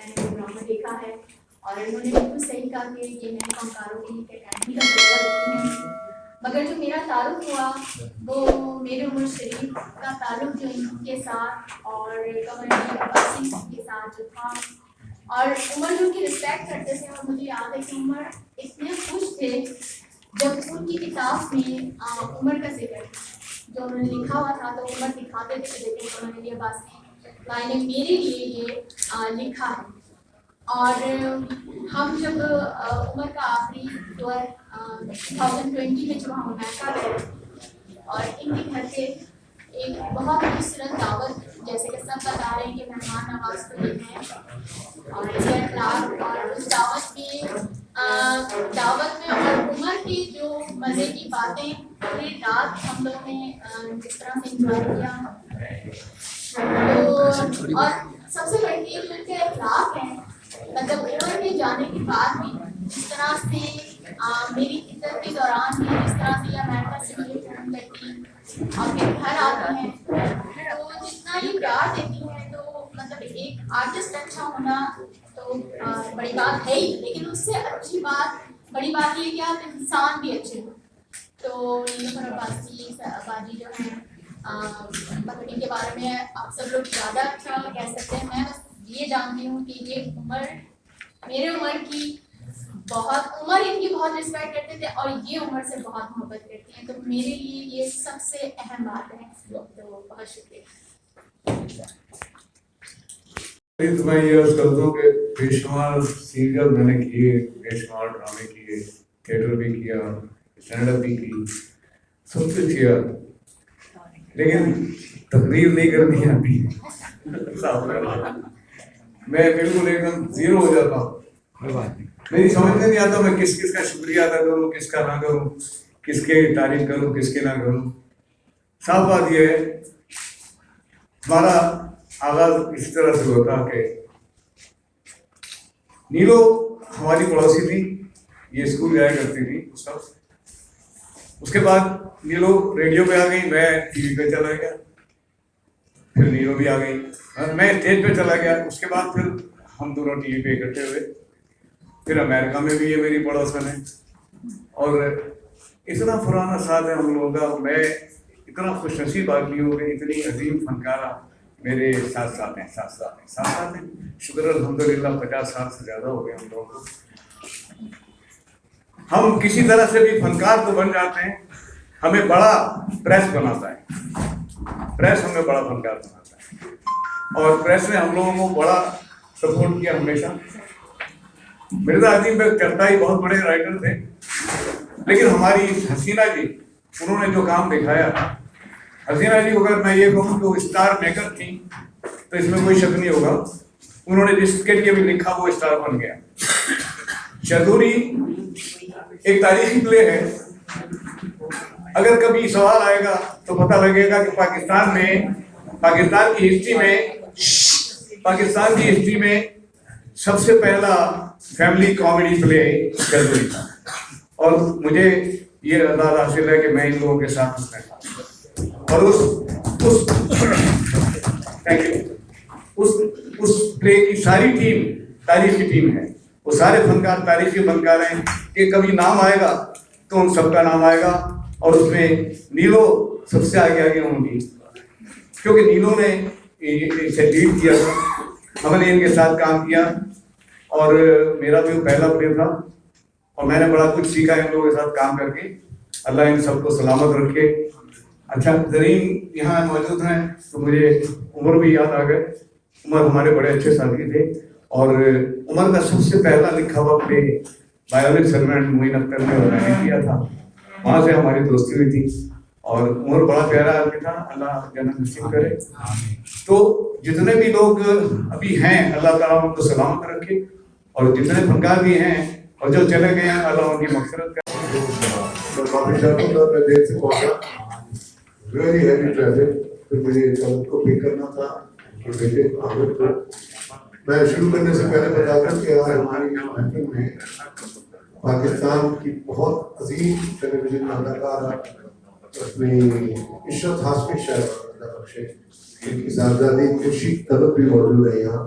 میں نے پروگرام میں دیکھا ہے اور انہوں نے بالکل صحیح کہا کہ یہ نئے فنکاروں کے لیے اکیڈمی کا طریقہ رکھتی ہیں، مگر جو میرا تعلق ہوا وہ میرے عمر شریف کا تعلق جو ان کے ساتھ اور قمر عباسی کے ساتھ جو تھا، اور عمر جو ان کی رسپیکٹ کرتے تھے، اور مجھے یاد ہے کہ عمر اتنے خوش تھے جب ان کی کتاب میں عمر کا ذکر جو انہوں نے لکھا ہوا تھا تو عمر دکھاتے تھے کہ دیکھیں قمر عباسی بھائی نے میرے لیے یہ لکھا ہے۔ اور ہم جب عمر کا آخری دور 2020 میں جب ہم امریکہ گئے اور ان کے گھر پہ ایک بہت خوبصورت دعوت، جیسے کہ سب بتا رہے ہیں کہ مہمان نواز تو یہ ہیں اور اس کے اخلاق، اور اس دعوت میں اور عمر کی جو مزے کی باتیں پوری رات ہم لوگوں نے جس طرح سے انجوائے کیا، تو اور سب سے بڑی چیز جو ان کے اخلاق ہیں، مطلب عمر کے جانے کے بعد بھی جس طرح سے میری عزت کے دوران بھی جس طرح سے یہ امریکہ سے مجھے فون کرتی اور پھر گھر آتی ہیں، تو جتنا یہ پیار دیتی ہیں، تو مطلب ایک آرٹسٹ اچھا ہونا تو بڑی بات ہے ہی، لیکن اس سے اچھی بات بڑی بات یہ کہ آپ انسان بھی اچھے ہوں۔ تو نیلوفر عباسی باجی جو ہیں پکڑی کے بارے میں آپ سب لوگ زیادہ اچھا کہہ سکتے ہیں، میں بس یہ جانتی ہوں کہ یہ عمر میرے عمر کی بہت عمر ان کی بہت رسپیکٹ کرتے تھے اور یہ عمر سے بہت محبت کرتی ہیں، تو میرے لیے یہ سب سے اہم بات ہے، تو بہت شکریہ۔ تو میں یہ عرض کرتا ہوں کہ بے شمار سیریل میں نے کیے، بے شمار ڈرامے کیے، تھیٹر بھی کیا، اسٹینڈ اپ بھی کی، سب کچھ کیا، لیکن تقریر نہیں کرنی آتی، میں بالکل ایک دم زیرو ہو جاتا ہوں، میری سمجھ میں نہیں آتا میں کس کس کا شکریہ ادا کروں، کس کا نہ کروں، کس کے تعریف کروں، کس کے نہ کروں۔ صاف بات یہ ہے ہمارا آغاز اس طرح سے ہوتا کہ نیلو ہماری پڑوسی تھی، یہ اسکول جایا کرتی تھی اس وقت، اس کے بعد نیلو ریڈیو پہ آ گئی، میں ٹی وی پہ چلا گیا، پھر نیلو بھی آ گئی، میں اسٹیج پہ چلا گیا، اس کے بعد پھر ہم دونوں ٹی وی پہ اکٹھے ہوئے، پھر امریکہ میں بھی یہ میری پڑوسن ہے، اور اتنا پرانا ساتھ ہے ہم لوگوں کا، میں اتنا خوش نصیب آدمی ہوں کہ اتنی عظیم فنکارہ میرے ساتھ ہیں، شکر الحمدللہ 50 سال سے زیادہ ہو گئے ہم لوگوں کو۔ ہم کسی طرح سے بھی فنکار تو بن جاتے ہیں، ہمیں بڑا پریس بناتا ہے، پریس ہمیں بڑا فنکار بناتا ہے، اور پریس نے ہم لوگوں کو بڑا سپورٹ کیا ہمیشہ۔ مرزا عظیم بے کرتائی بہت بڑے رائٹر تھے، لیکن ہماری حسینہ جی انہوں نے جو کام دکھایا، حسینہ جی اگر میں یہ کہوں کہ وہ اسٹار میکر تھیں تو اس میں کوئی شک نہیں ہوگا، انہوں نے جس کے لیے بھی لکھا وہ اسٹار بن گیا۔ شہدوری ایک تاریخی پلے ہے، اگر کبھی سوال آئے گا تو پتہ لگے گا کہ پاکستان کی ہسٹری میں سب سے پہلا فیملی کامیڈی پلے شہدوری تھا، اور مجھے یہ اعزاز حاصل ہے کہ میں ان لوگوں کے ساتھ اس میں تھا، اور اس پلے کی ساری ٹیم تاریخی ٹیم ہے، وہ سارے فنکار تاریخی فنکار ہیں کہ کبھی نام آئے گا تو ان سب کا نام آئے گا، اور اس میں نیلو سب سے آگے ہوں گی، کیونکہ نیلو نے اسے لیڈ کیا تھا، ہم نے ان کے ساتھ کام کیا، اور میرا بھی پہلا پلے تھا، اور میں نے بڑا کچھ سیکھا ان لوگوں کے ساتھ کام کر کے۔ اللہ ان سب کو سلامت رکھے۔ اچھا، زرین یہاں موجود ہیں تو مجھے عمر بھی یاد آ گئے، عمر ہمارے بڑے اچھے ساتھی تھے، اور عمر کا سب سے پہلا لکھا ہوا پلے وائیولن سرونٹ معین اختر نے میں نے کیا تھا، وہاں سے ہماری دوستی ہوئی تھی، اور عمر بڑا پیارا آدمی تھا، اللہ جنت نصیب کرے۔ تو جتنے بھی لوگ ابھی ہیں اللہ تعالیٰ ان کو سلامت رکھے، اور جتنے فنکار بھی ہیں اور جو چلے گئے ہیں اللہ ان کی مغفرت کرے۔ معافی چاہتا ہوں میں دیر سے پہنچا، ویری ہیوی ٹریفک، پھر مجھے کل کو پک کرنا تھا کہ بیٹے عامر کو۔ میں شروع کرنے سے پہلے بتا دوں کہ آج ہماری محفل میں پاکستان کی بہت عظیم ٹیلی ویژن اداکارہ اپنی عشرت ہاشمی شاہد اللہ بخشے، ان کی صاحبزادی خورشید طلب بھی موجود ہے یہاں،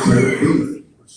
70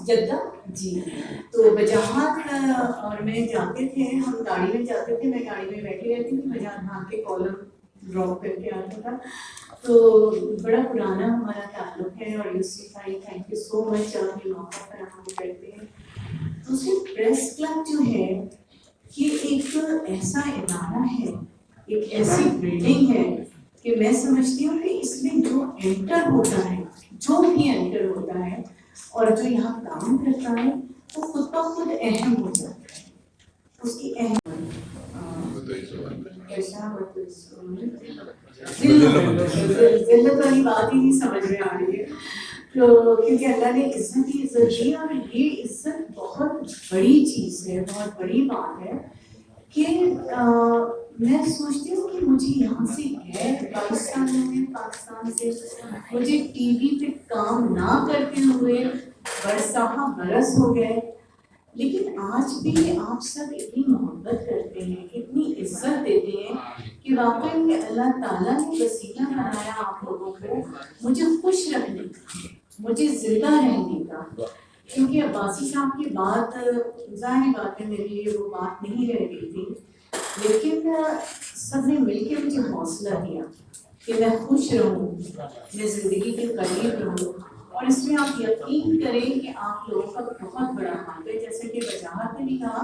جدہ جی. تو وجاہت اور میں جاتے تھے, ہم گاڑی میں جاتے تھے, میں گاڑی میں بیٹھی رہتی تھی, وجاہت بھاگ کے کالم ڈراپ کر کے آتا تھا. تو بڑا پرانا ہمارا تعلق ہے. اور یوسف بھائی تھینک یو سو مچ, آپ یہ موقع فراہم کرتے ہیں. دوسرے پریس کلب جو ہے یہ ایک ایسا ادارہ ہے, ایک ایسی بلڈنگ ہے کہ میں سمجھتی ہوں کہ اس میں جو انٹر ہوتا ہے, جو بھی انٹر ہوتا ہے اور جو یہاں کام کرتا ہے وہ خود بخود اہم ہو جاتا ہے. اس کی اہم ذلت والی بات ہی نہیں سمجھ میں آ رہی ہے, تو کیونکہ اللہ نے عزت ہی عزت دی, اور یہ عزت بہت بڑی چیز ہے, بہت بڑی بات ہے کہ میں سوچتی ہوں کہ مجھے یہاں سے غیر پاکستان سے مجھے ٹی وی پہ کام نہ کرتے ہوئے برساہ برس ہو گئے, لیکن آج بھی آپ سب اتنی محبت کرتے ہیں, اتنی عزت دیتے ہیں کہ واقعی میں اللہ تعالیٰ نے وسیلہ بنایا آپ لوگوں کو مجھے خوش رکھنے کا, مجھے زندہ رہنے کا. کیونکہ عباسی صاحب کی بات ظاہر بات ہے میرے لیے وہ بات نہیں رہ گئی تھی, لیکن سب نے مل کے مجھے حوصلہ دیا کہ میں خوش رہوں, میں زندگی کے قریب رہوں. اور اس میں آپ یقین کریں کہ آپ لوگوں کا بہت بڑا ہاتھ ہے. جیسے کہ وجاہت نے بھی کہا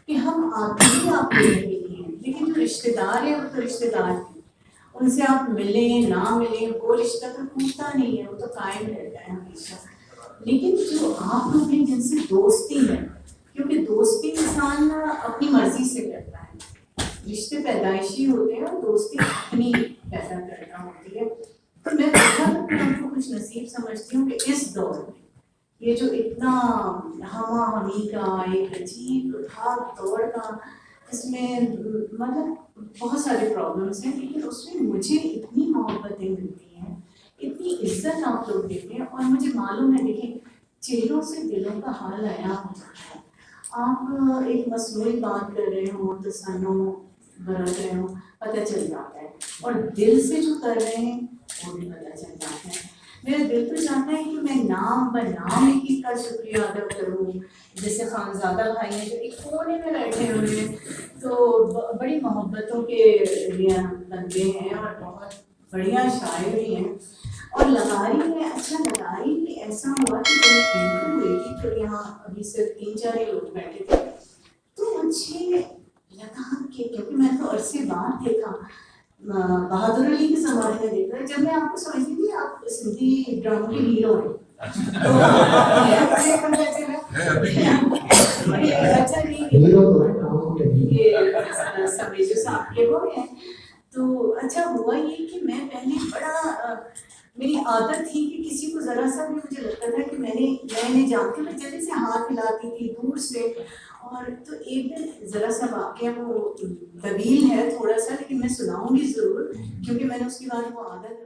کہ ہم آتے ہی آپ ملنے کے لیے ہیں, لیکن جو رشتے دار ہیں وہ تو رشتے دار ہیں, ان سے آپ ملیں نہ ملیں وہ رشتہ تو ٹوٹتا نہیں ہے, وہ تو قائم رہتا ہے ہمیشہ. لیکن جو آپ لوگ ہیں جن سے دوستی ہے, کیونکہ دوستی انسان اپنی مرضی سے کرتا ہے, رشتے پیدائشی ہوتے ہیں اور دوستی اپنی پیدا کرنا ہوتی ہے. تو میں بہت ہم کو خوش نصیب سمجھتی ہوں کہ اس دور میں یہ جو اتنا ہما ہمی کا ایک عجیب بھاگ دوڑ کا, اس میں مطلب بہت سارے پرابلمس ہیں, لیکن اس میں مجھے اتنی محبتیں ملتی ہیں, اتنی عزت آپ لوگ دیتے ہیں. اور مجھے معلوم ہے, دیکھیں چہروں سے دلوں کا حال آیا ہو جاتا ہے. آپ ایک مصنوعی بات کر رہے ہوں, تصنع برت رہے ہوں, پتہ چل جاتا ہے, اور دل سے جو کر رہے ہیں وہ بھی پتہ چل جاتا ہے. میرا دل تو چاہتا ہے کہ میں نام بنام ایک کا شکریہ ادا کروں, جیسے خانزادہ بھائی ہیں جو ایک کونے میں بیٹھے ہوئے ہیں, تو بڑی محبتوں کے بندے ہیں اور بہت بڑھیا شاعر بھی ہیں. اور لغاری میں اچھا لغاری بھی ایسا ہوا کہ جب میں انٹر ہوئی تھی تو یہاں ابھی صرف 3-4 لوگ بیٹھے تھے, تو مجھے لگا کہ کیونکہ میں تو عرصے بعد دیکھا, بہادر علی کے زمانے میں دیکھا, جب میں آپ کو سمجھتی تھی آپ سندھی ڈراموں کے ہیرو ہیں, تو اچھا ہوا یہ کہ میں پہلے بڑا میری عادت تھی کہ کسی کو ذرا سا بھی مجھے لگتا تھا کہ میں نے جانتی میں جلدی سے ہاتھ ہلاتی تھی دور سے. اور تو ایک دن ذرا سا واقعہ وہ طویل ہے تھوڑا سا, لیکن میں سناؤں گی ضرور, کیونکہ میں نے اس کے بعد وہ عادت